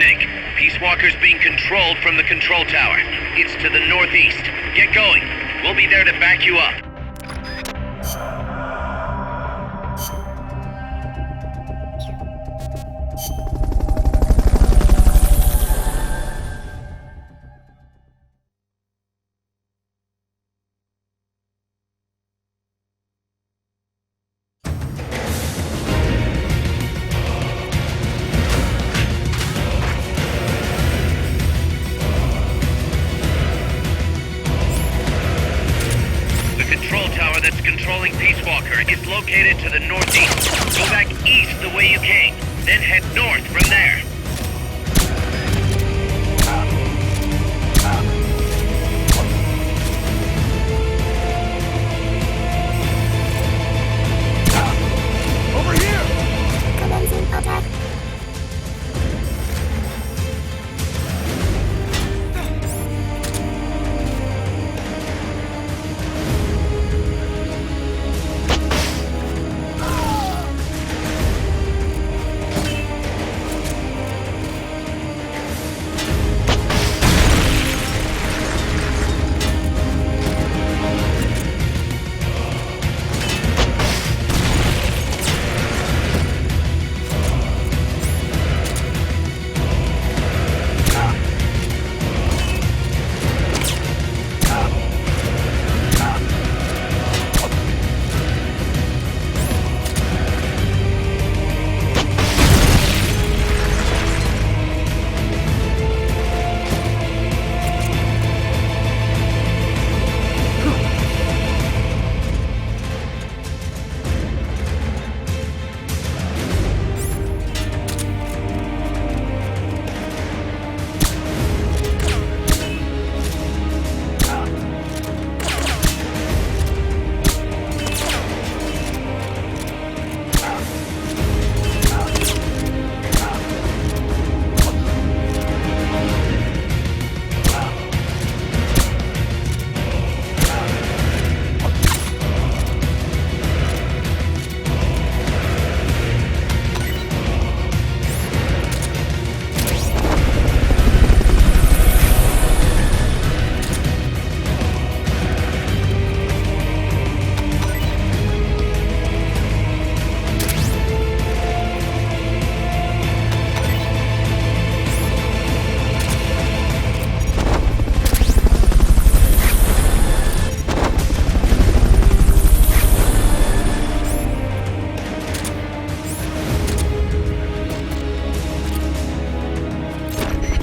think. Peace Walker's being controlled from the control tower. It's to the northeast. Get going. We'll be there to back you up. Controlling Peace Walker is located to the northeast. Go back east the way you came, then head north from there. Over here! Commencing attack.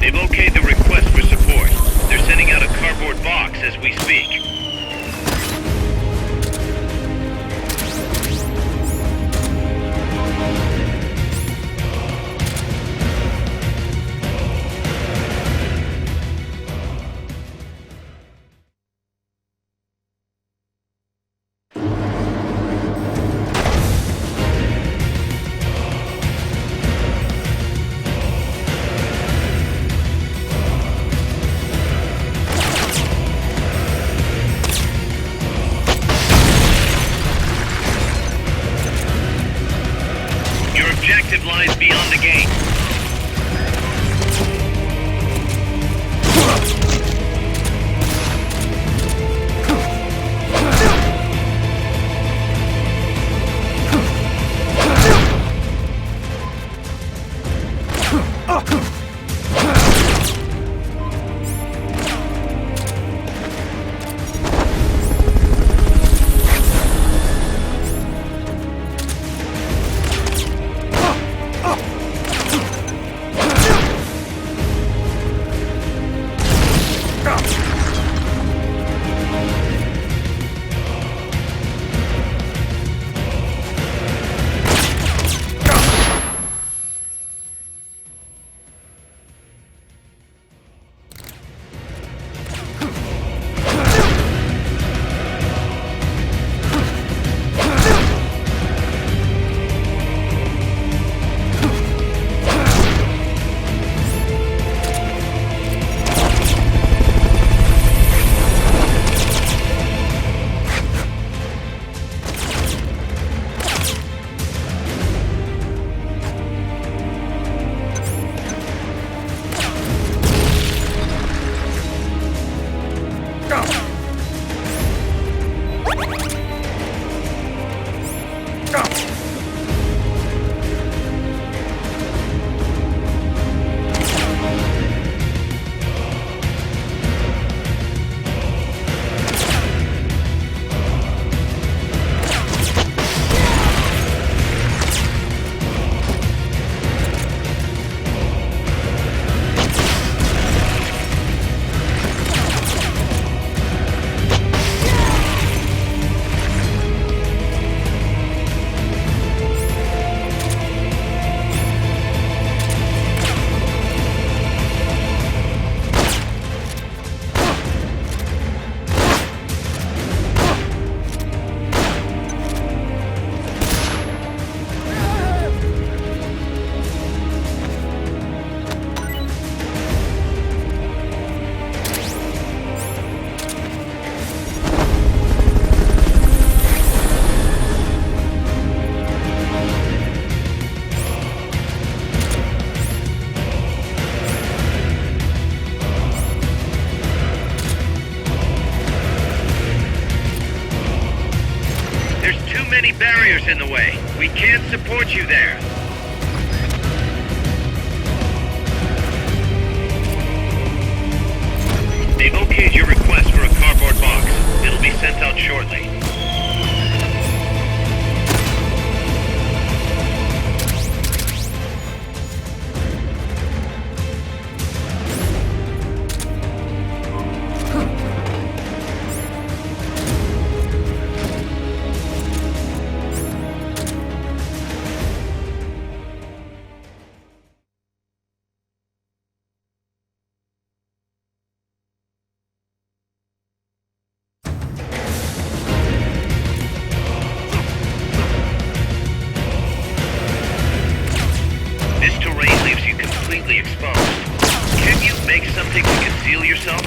They've okayed the request for support. They're sending out a cardboard box as we speak. Objective lies beyond the gate. in the way. We can't support you there. They've okayed your request for a cardboard box. It'll be sent out shortly. This terrain leaves you completely exposed. Can you make something to conceal yourself?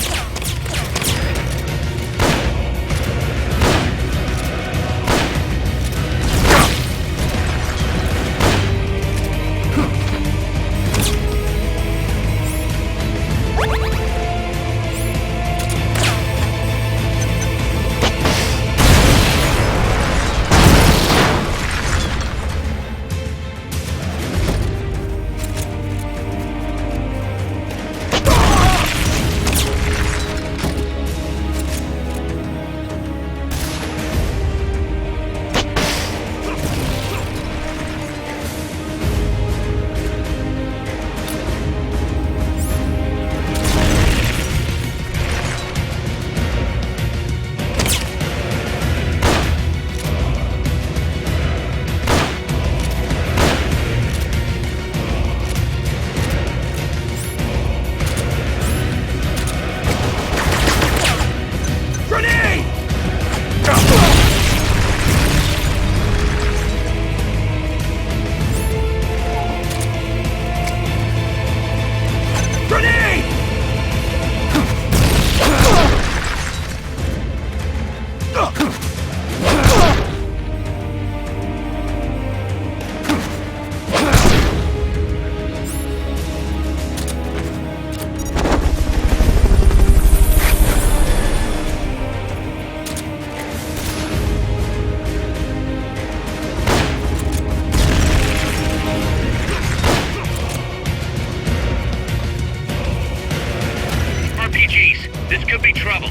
RPGs, this could be trouble.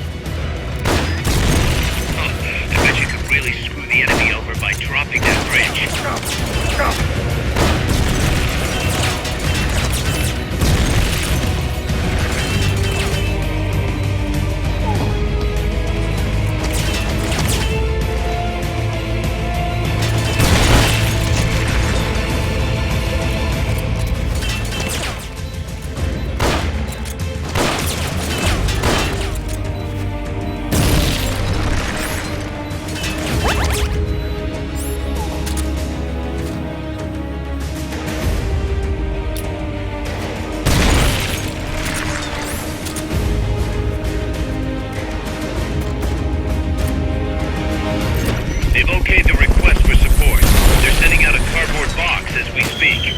Oh, I bet you could really screw the enemy over by dropping that bridge. They've okayed the request for support. They're sending out a cardboard box as we speak.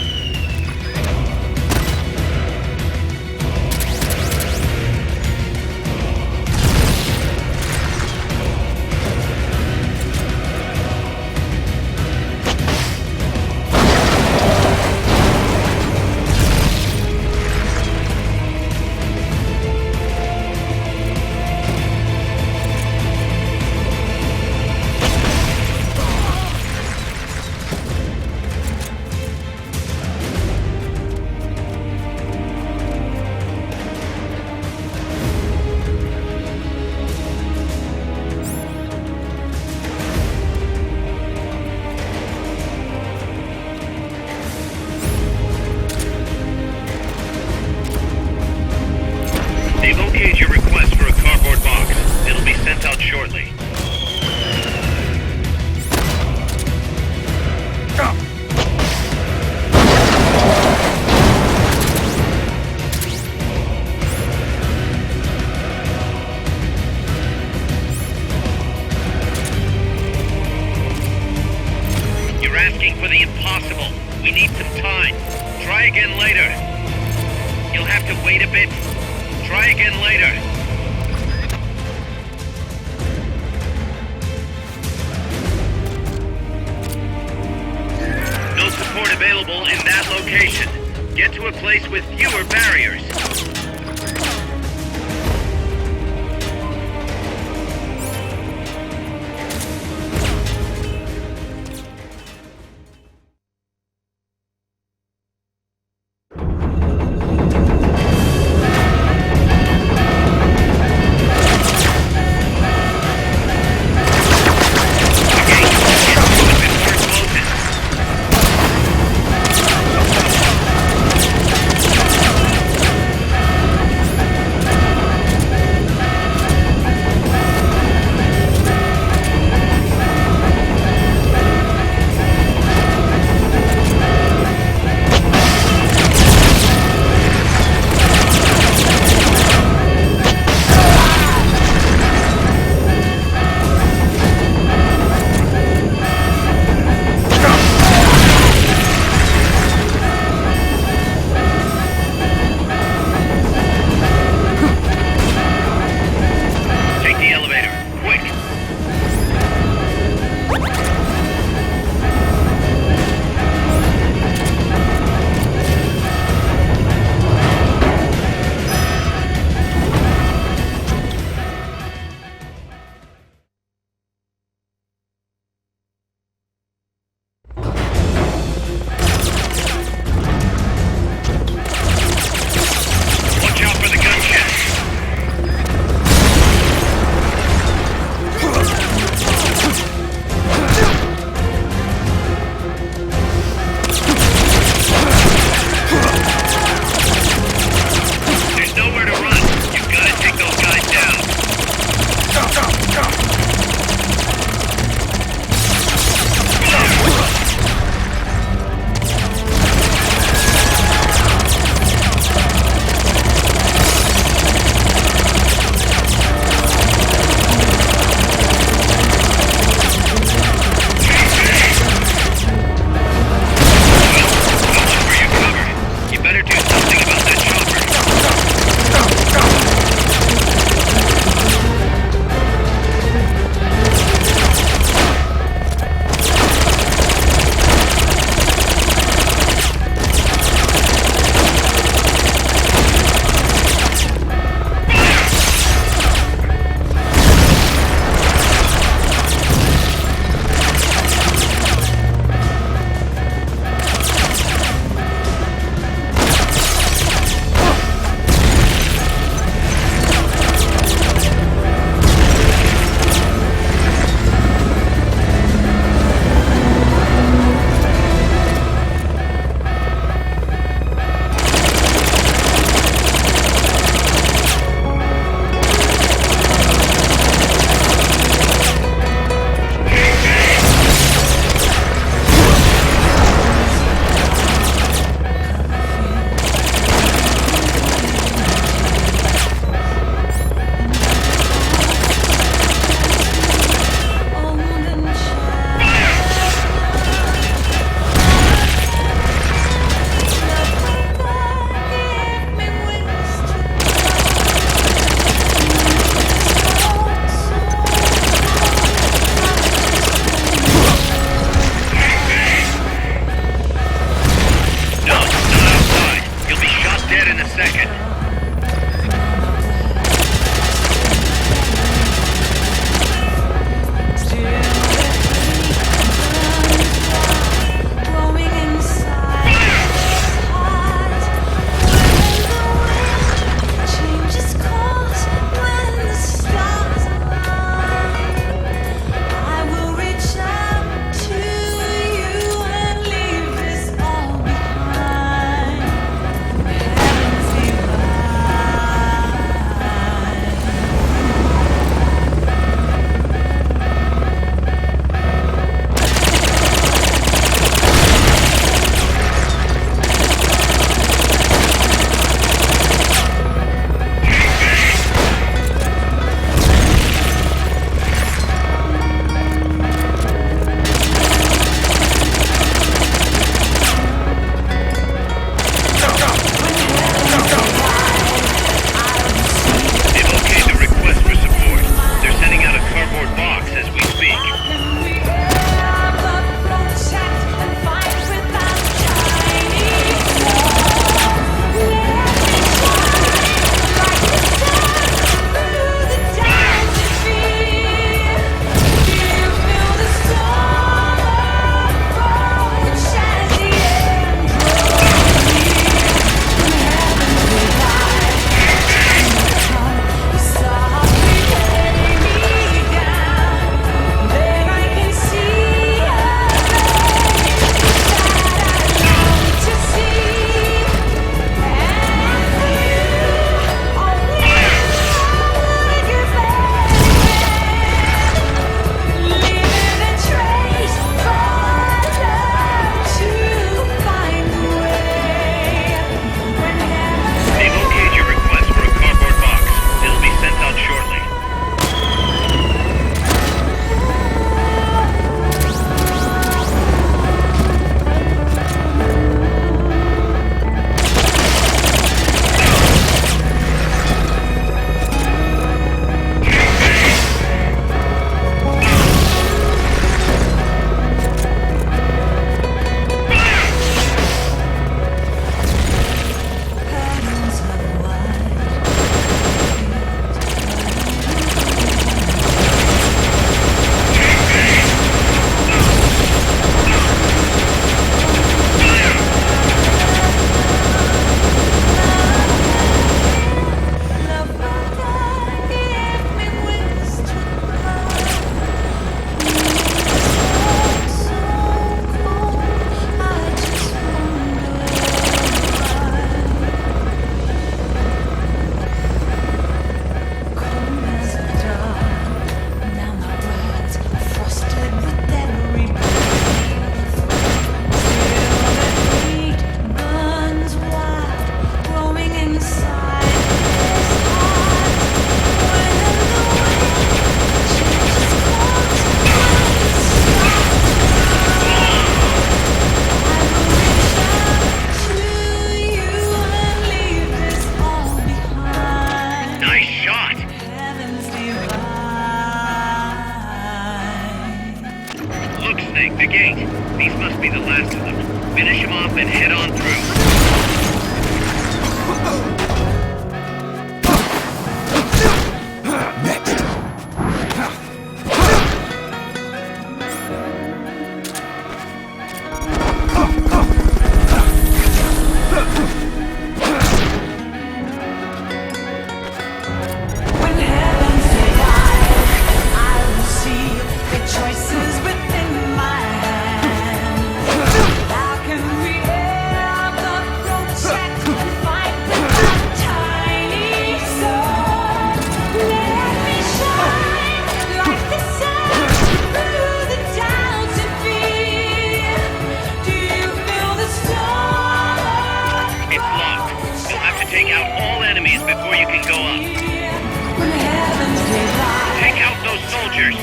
They've okayed your request for a cardboard box. It'll be sent out shortly. You're asking for the impossible. We need some time. Try again later. You'll have to wait a bit. Try again later. transport available in that location. Get to a place with fewer barriers. soldiers.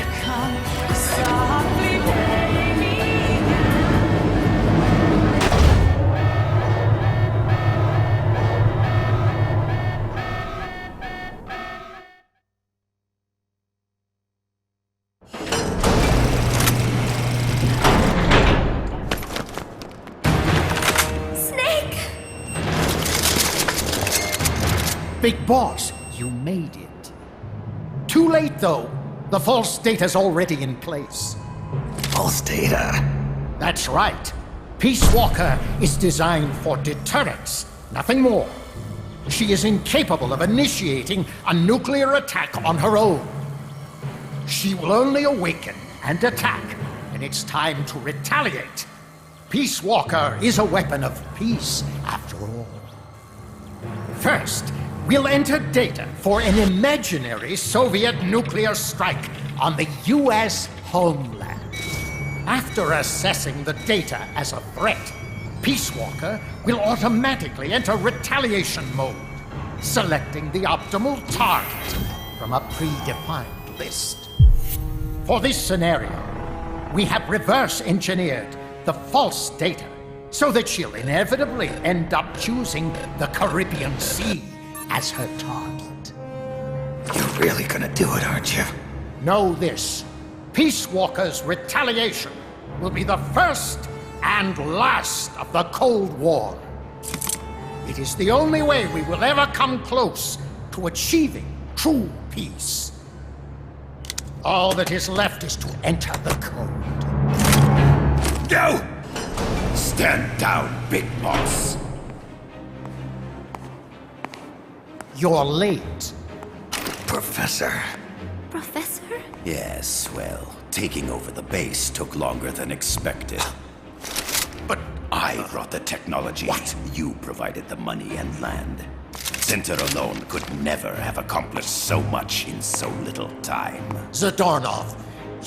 Big boss, you made it. Too late, though. The false data's already in place. False data? That's right. Peace Walker is designed for deterrence, nothing more. She is incapable of initiating a nuclear attack on her own. She will only awaken and attack when it's time to retaliate. Peace Walker is a weapon of peace, after all. First, we'll enter data for an imaginary Soviet nuclear strike on the U.S. homeland. After assessing the data as a threat, Peace Walker will automatically enter retaliation mode, selecting the optimal target from a predefined list. For this scenario, we have reverse-engineered the false data so that she'll inevitably end up choosing the Caribbean Sea as her target. You're really gonna do it, aren't you? Know this. Peace Walker's retaliation will be the first and last of the Cold War. It is the only way we will ever come close to achieving true peace. All that is left is to enter the code. Go! Stand down, Big Boss. You're late. Professor. Professor? Yes, well, taking over the base took longer than expected. But I brought the technology. What? You provided the money and land. Center alone could never have accomplished so much in so little time. Zadornov,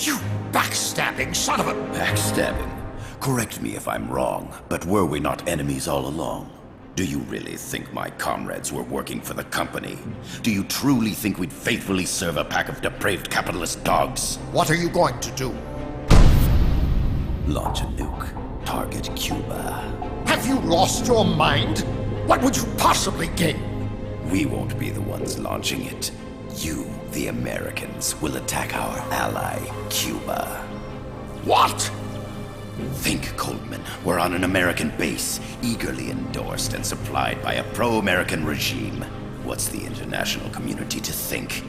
you backstabbing son of a... Backstabbing? Correct me if I'm wrong, but were we not enemies all along? Do you really think my comrades were working for the company? Do you truly think we'd faithfully serve a pack of depraved capitalist dogs? What are you going to do? Launch a nuke. Target Cuba. Have you lost your mind? What would you possibly gain? We won't be the ones launching it. You, the Americans, will attack our ally, Cuba. What? Think, Coldman, we're on an American base, eagerly endorsed and supplied by a pro-American regime. What's the international community to think?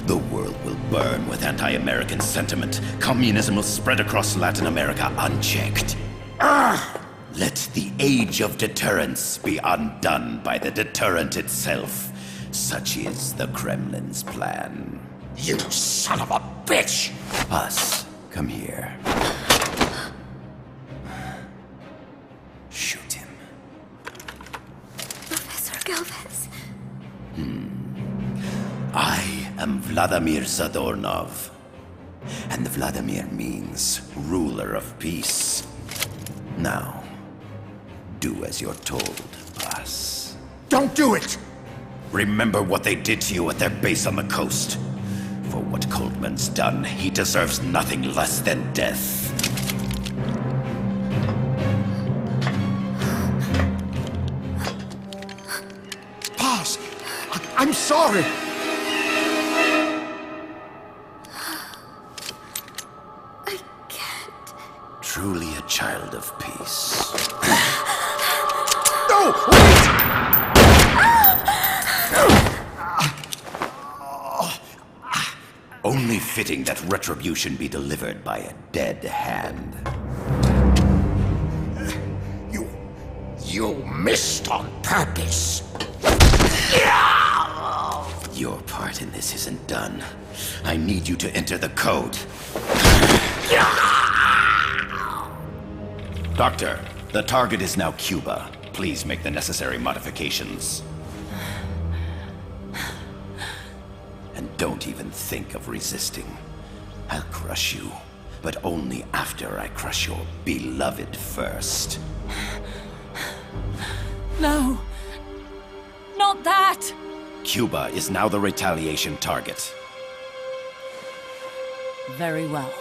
The world will burn with anti-American sentiment. Communism will spread across Latin America unchecked. Let the age of deterrence be undone by the deterrent itself. Such is the Kremlin's plan. You son of a bitch! Us, come here. Shoot him. Professor Galvez. I am Vladimir Zadornov. And Vladimir means ruler of peace. Now, do as you're told, boss. Don't do it! Remember what they did to you at their base on the coast. For what Coldman's done, he deserves nothing less than death. Boss, I'm sorry. I can't. Truly a child of peace. No, wait! Only fitting that retribution be delivered by a dead hand. You missed on purpose. Your part in this isn't done. I need you to enter the code. Doctor, the target is now Cuba. Please make the necessary modifications. And don't even think of resisting. I'll crush you, but only after I crush your beloved first. No. Not that! Cuba is now the retaliation target. Very well.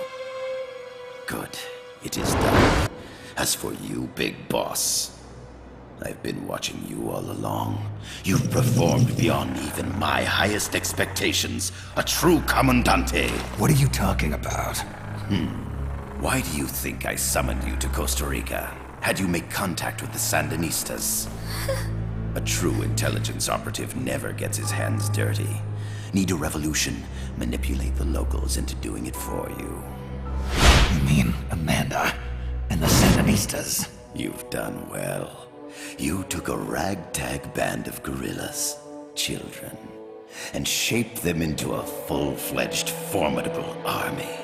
Good. It is done. As for you, big boss, I've been watching you all along. You've performed beyond even my highest expectations. A true comandante. What are you talking about? Why do you think I summoned you to Costa Rica? Had you make contact with the Sandinistas? A true intelligence operative never gets his hands dirty. Need a revolution? Manipulate the locals into doing it for you. You mean Amanda and the Sandinistas? You've done well. You took a ragtag band of guerrillas, children, and shaped them into a full-fledged, formidable army.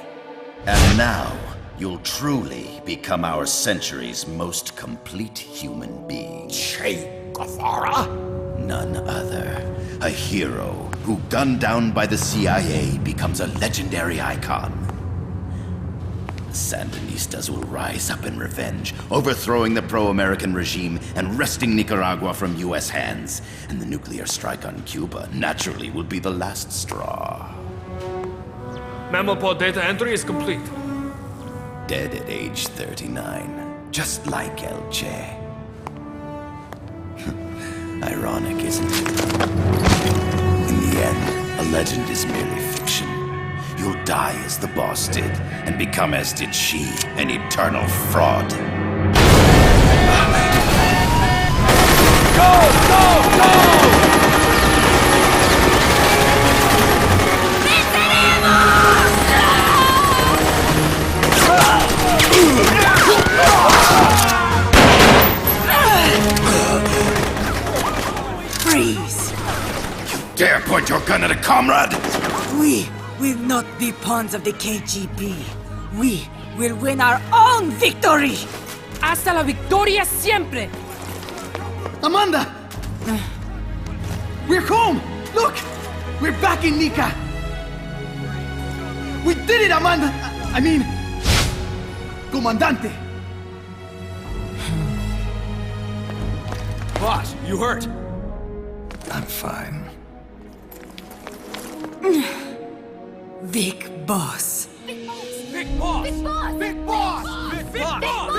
And now, you'll truly become our century's most complete human being. Che Guevara? None other. A hero who, gunned down by the CIA, becomes a legendary icon. The Sandinistas will rise up in revenge, overthrowing the pro-American regime and wresting Nicaragua from U.S. hands. And the nuclear strike on Cuba naturally will be the last straw. Mammal pod data entry is complete. Dead at age 39, just like El Che. Ironic, isn't it? In the end, a legend is merely fiction. You'll die as the boss did, and become as did she, an eternal fraud. Freeze! Dare point your gun at a comrade? We will not be pawns of the KGB. We will win our own victory! Hasta la victoria siempre! Amanda! We're home! Look! We're back in Nica! We did it, Amanda! I mean... Comandante! Boss, you hurt? I'm fine. Big boss. Big boss! Big boss! Big boss! Big boss! Big boss!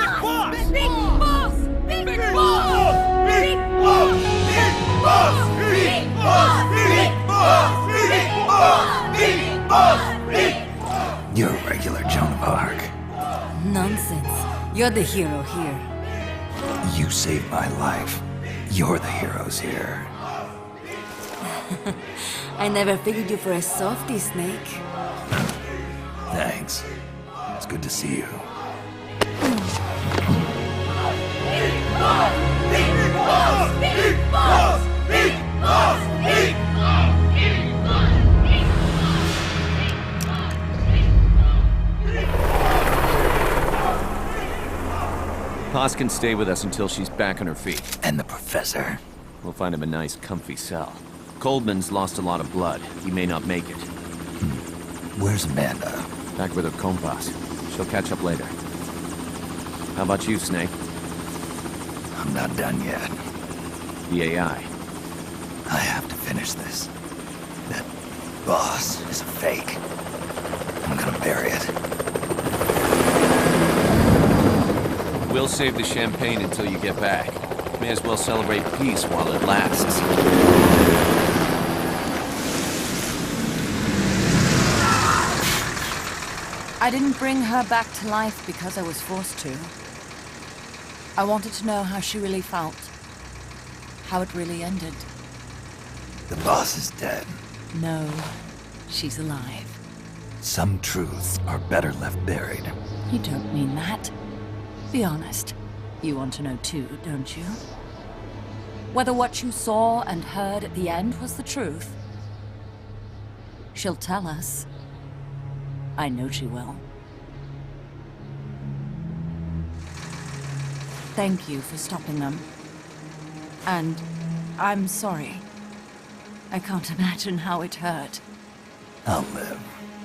Big boss! Big Big boss! Big boss! Big boss! Big boss! Big boss! Big boss! Big boss! Big boss! You're a regular Joan of Arc. Nonsense. You're the hero here. You saved my life. You're the heroes here. I never figured you for a softie, Snake. Thanks. It's good to see you. Paz can stay with us until she's back on her feet. And the professor? We'll find him a nice, comfy cell. Coldman's lost a lot of blood. He may not make it. Where's Amanda? Back with her compas. She'll catch up later. How about you, Snake? I'm not done yet. The AI. I have to finish this. That boss is a fake. I'm gonna bury it. We'll save the champagne until you get back. May as well celebrate peace while it lasts. I didn't bring her back to life because I was forced to. I wanted to know how she really felt. How it really ended. The boss is dead. No, she's alive. Some truths are better left buried. You don't mean that. Be honest. You want to know too, don't you? Whether what you saw and heard at the end was the truth. She'll tell us. I know she will. Thank you for stopping them. And I'm sorry. I can't imagine how it hurt. I'll live.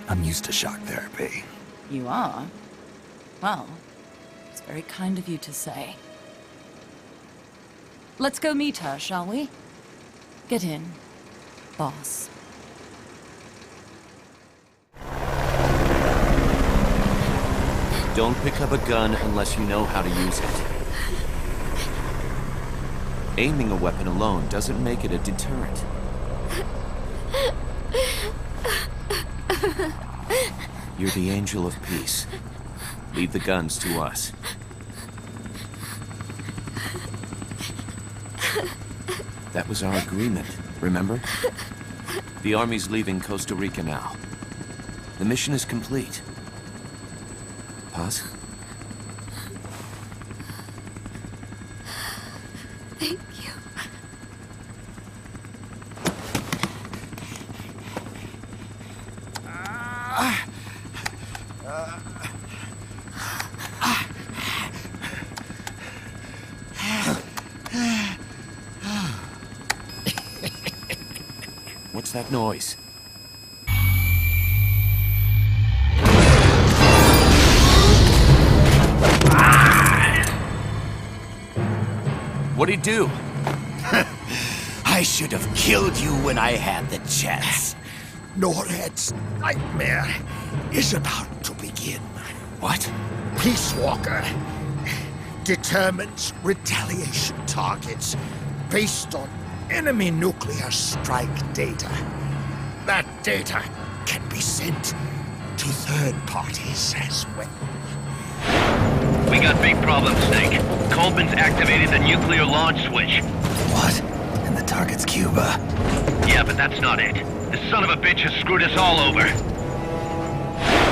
I'm used to shock therapy. You are? Well, it's very kind of you to say. Let's go meet her, shall we? Get in, boss. Don't pick up a gun unless you know how to use it. Aiming a weapon alone doesn't make it a deterrent. You're the angel of peace. Leave the guns to us. That was our agreement, remember? The army's leaving Costa Rica now. The mission is complete. Paz? Thank you. What's that noise? What'd he do? I should have killed you when I had the chance. NORAD's nightmare is about to begin. What? Peace Walker determines retaliation targets based on enemy nuclear strike data. That data can be sent to third parties as well. We got big problems, Snake. Coleman's activated the nuclear launch switch. What? And the target's Cuba. Yeah, but that's not it. The son of a bitch has screwed us all over.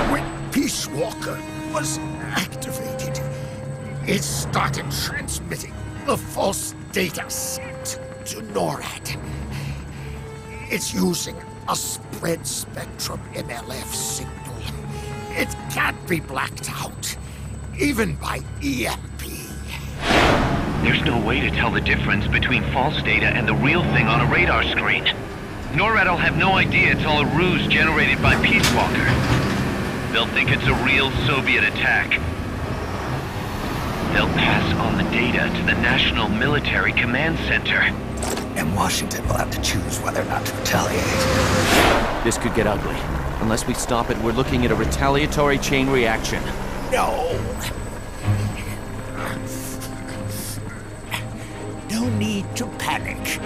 When Peace Walker was activated, it started transmitting the false data set to NORAD. It's using a spread spectrum MLF signal. It can't be blacked out, even by EMP. There's no way to tell the difference between false data and the real thing on a radar screen. NORAD will have no idea it's all a ruse generated by Peace Walker. They'll think it's a real Soviet attack. They'll pass on the data to the National Military Command Center. And Washington will have to choose whether or not to retaliate. This could get ugly. Unless we stop it, we're looking at a retaliatory chain reaction. No. No need to panic.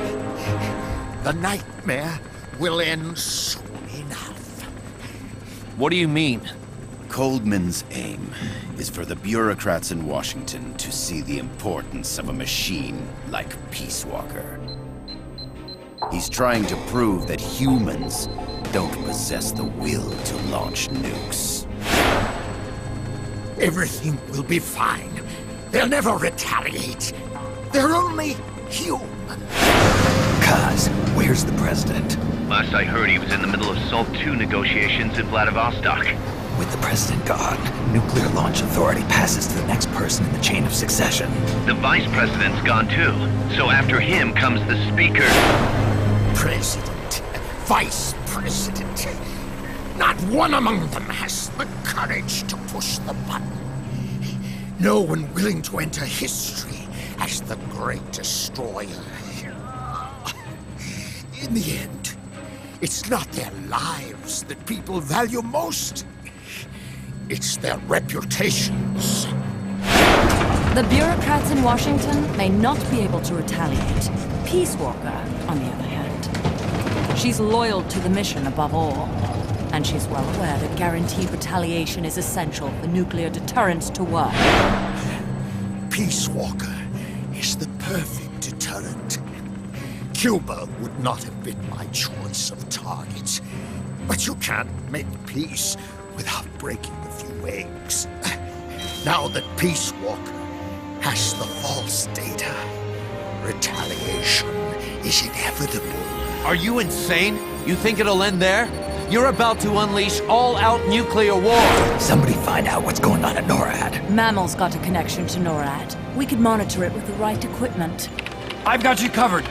The nightmare will end soon enough. What do you mean? Coldman's aim is for the bureaucrats in Washington to see the importance of a machine like Peace Walker. He's trying to prove that humans don't possess the will to launch nukes. Everything will be fine. They'll never retaliate. They're only human. Kaz, where's the president? Last I heard, he was in the middle of SALT II negotiations in Vladivostok. With the president gone, Nuclear Launch Authority passes to the next person in the chain of succession. The vice president's gone too. So after him comes the speaker. President, vice president. Not one among them has the courage to push the button. No one willing to enter history as the great destroyer. In the end, it's not their lives that people value most. It's their reputations. The bureaucrats in Washington may not be able to retaliate. Peace Walker, on the other hand. She's loyal to the mission above all. And she's well aware that guaranteed retaliation is essential for nuclear deterrence to work. Peace Walker is the perfect deterrent. Cuba would not have been my choice of targets. But you can't make peace without breaking a few eggs. Now that Peace Walker has the false data, retaliation is inevitable. Are you insane? You think it'll end there? You're about to unleash all-out nuclear war! Somebody find out what's going on at NORAD. Mammal's got a connection to NORAD. We could monitor it with the right equipment. I've got you covered.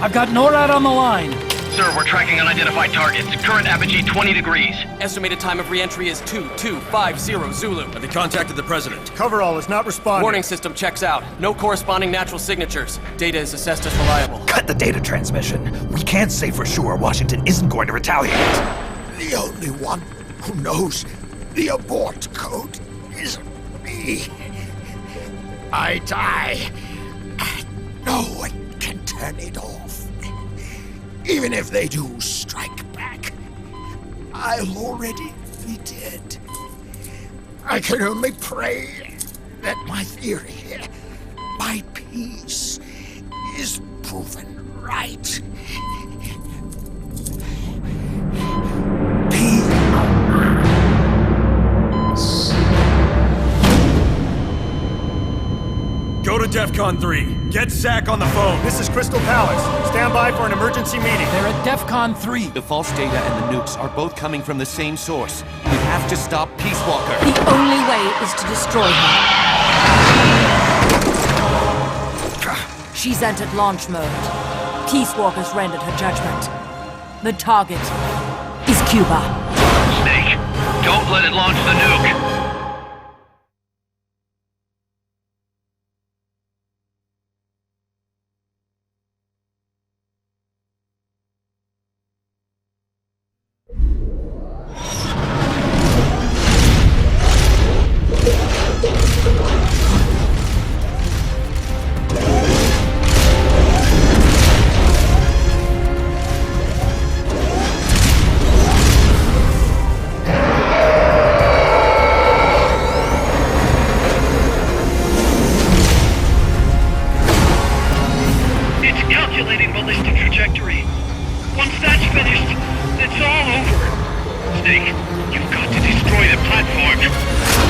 I've got NORAD on the line. Sir, we're tracking unidentified targets. Current apogee 20 degrees. Estimated time of re-entry is 2250 Zulu. Have they contacted the president? Coverall is not responding. Warning system checks out. No corresponding natural signatures. Data is assessed as reliable. Cut the data transmission. We can't say for sure Washington isn't going to retaliate. The only one who knows The abort code is me. I die. No one can turn it off. Even if they do strike back, I'll already be dead. I can only pray that my theory, my peace, is proven right. Go to DEFCON 3. Get Zach on the phone. This is Crystal Palace. Stand by for an emergency meeting. They're at DEFCON 3. The false data and the nukes are both coming from the same source. We have to stop Peace Walker. The only way is to destroy her. She's entered launch mode. Peace Walker's rendered her judgment. The target is Cuba. Snake, don't let it launch the nuke. Snake, you've got to destroy the platform.